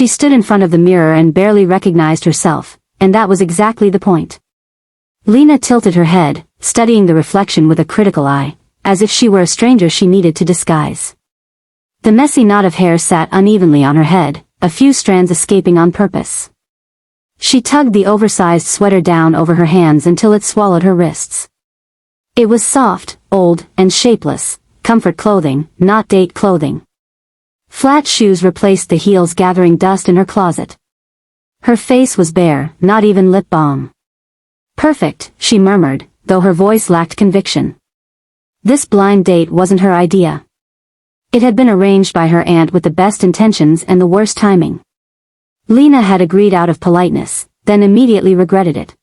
She stood in front of the mirror and barely recognized herself, and that was exactly the point. Lena tilted her head, studying the reflection with a critical eye, as if she were a stranger she needed to disguise. The messy knot of hair sat unevenly on her head, a few strands escaping on purpose. She tugged the oversized sweater down over her hands until it swallowed her wrists. It was soft, old, and shapeless, comfort clothing, not date clothing. Flat shoes replaced the heels, gathering dust in her closet. Her face was bare, not even lip balm. Perfect, she murmured, though her voice lacked conviction. This blind date wasn't her idea. It had been arranged by her aunt with the best intentions and the worst timing. Lena had agreed out of politeness, then immediately regretted it.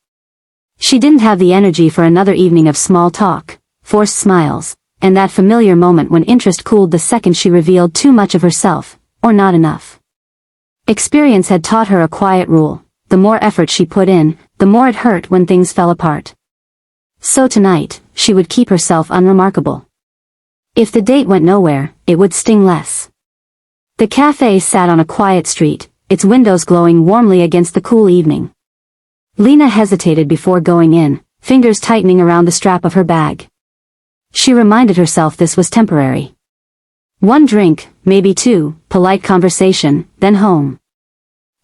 She didn't have the energy for another evening of small talk, forced smiles, and that familiar moment when interest cooled the second she revealed too much of herself, or not enough. Experience had taught her a quiet rule: the more effort she put in, the more it hurt when things fell apart. So tonight, she would keep herself unremarkable. If the date went nowhere, it would sting less. The cafe sat on a quiet street, its windows glowing warmly against the cool evening. Lena hesitated before going in, fingers tightening around the strap of her bag. She reminded herself this was temporary. One drink, maybe two, polite conversation, then home.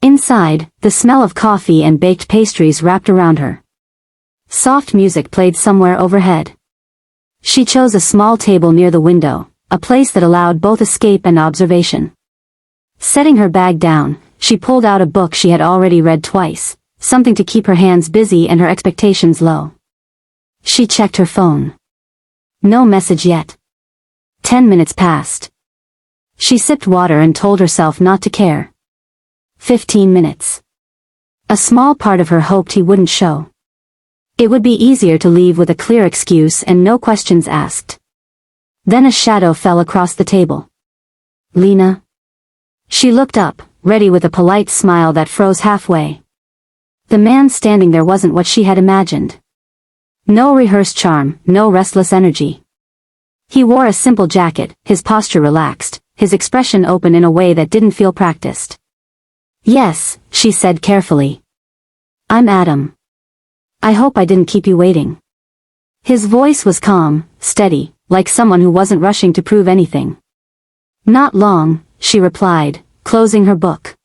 Inside, the smell of coffee and baked pastries wrapped around her. Soft music played somewhere overhead. She chose a small table near the window, a place that allowed both escape and observation. Setting her bag down, she pulled out a book she had already read twice, something to keep her hands busy and her expectations low. She checked her phone. No message yet. 10 minutes passed. She sipped water and told herself not to care. 15 minutes. A small part of her hoped he wouldn't show. It would be easier to leave with a clear excuse and no questions asked. Then a shadow fell across the table. Lena? She looked up, ready with a polite smile that froze halfway. The man standing there wasn't what she had imagined. No rehearsed charm, no restless energy. He wore a simple jacket, his posture relaxed, his expression open in a way that didn't feel practiced. "Yes," she said carefully. "I'm Adam. I hope I didn't keep you waiting." His voice was calm, steady, like someone who wasn't rushing to prove anything. "Not long," she replied, closing her book.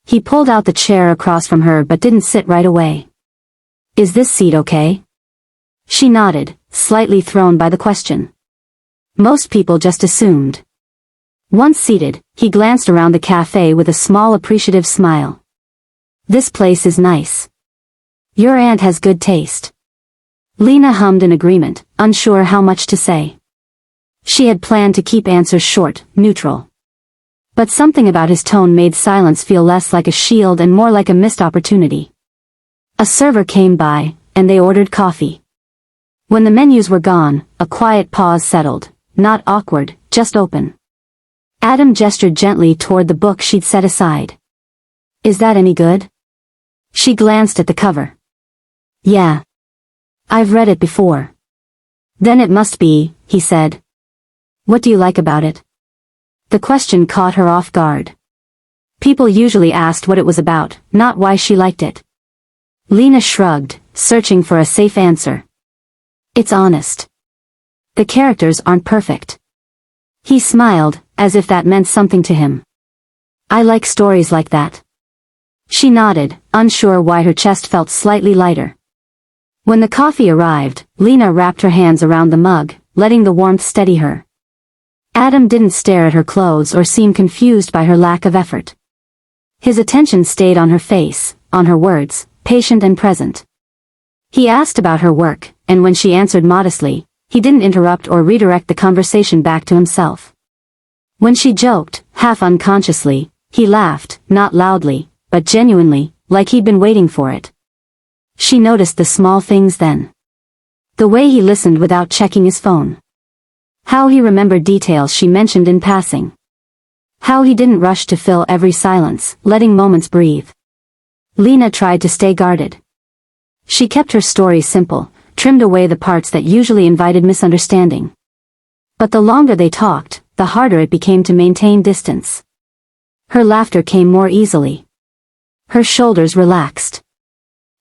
He pulled out the chair across from her but didn't sit right away. "Is this seat okay?" She nodded, slightly thrown by the question. Most people just assumed. Once seated, he glanced around the cafe with a small appreciative smile. "This place is nice. Your aunt has good taste." Lena hummed in agreement, unsure how much to say. She had planned to keep answers short, neutral. But something about his tone made silence feel less like a shield and more like a missed opportunity. A server came by, and they ordered coffee. When the menus were gone, a quiet pause settled, not awkward, just open. Adam gestured gently toward the book she'd set aside. "Is that any good?" She glanced at the cover. "Yeah. I've read it before." "Then it must be," he said. "What do you like about it?" The question caught her off guard. People usually asked what it was about, not why she liked it. Lena shrugged, searching for a safe answer. "It's honest. The characters aren't perfect." He smiled, as if that meant something to him. "I like stories like that." She nodded, unsure why her chest felt slightly lighter. When the coffee arrived, Lena wrapped her hands around the mug, letting the warmth steady her. Adam didn't stare at her clothes or seem confused by her lack of effort. His attention stayed on her face, on her words, patient and present. He asked about her work, and when she answered modestly, he didn't interrupt or redirect the conversation back to himself. When she joked, half unconsciously, he laughed, not loudly, but genuinely, like he'd been waiting for it. She noticed the small things then. The way he listened without checking his phone. How he remembered details she mentioned in passing. How he didn't rush to fill every silence, letting moments breathe. Lena tried to stay guarded. She kept her story simple, trimmed away the parts that usually invited misunderstanding. But the longer they talked, the harder it became to maintain distance. Her laughter came more easily. Her shoulders relaxed.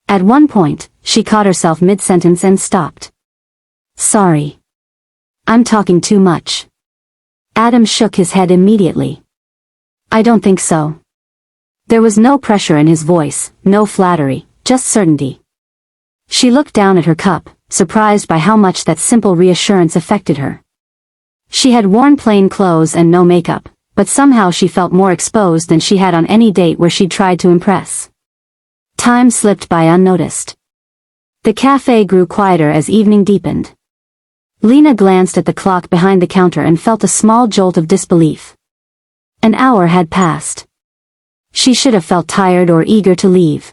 At one point, she caught herself mid-sentence and stopped. Sorry. I'm talking too much. Adam shook his head immediately. I don't think so. There was no pressure in his voice, no flattery, just certainty. She looked down at her cup, surprised by how much that simple reassurance affected her. She had worn plain clothes and no makeup, but somehow she felt more exposed than she had on any date where she'd tried to impress. Time slipped by unnoticed. The cafe grew quieter as evening deepened. Lena glanced at the clock behind the counter and felt a small jolt of disbelief. An hour had passed. She should have felt tired or eager to leave.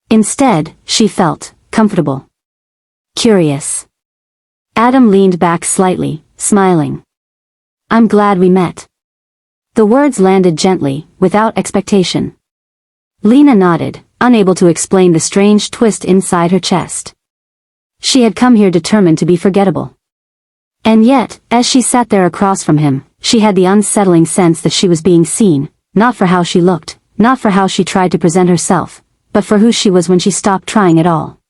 Instead, she felt comfortable. Curious. Adam leaned back slightly, smiling. I'm glad we met. The words landed gently, without expectation. Lena nodded, unable to explain the strange twist inside her chest. She had come here determined to be forgettable. And yet, as she sat there across from him, she had the unsettling sense that she was being seen, not for how she looked, not for how she tried to present herself, but for who she was when she stopped trying at all.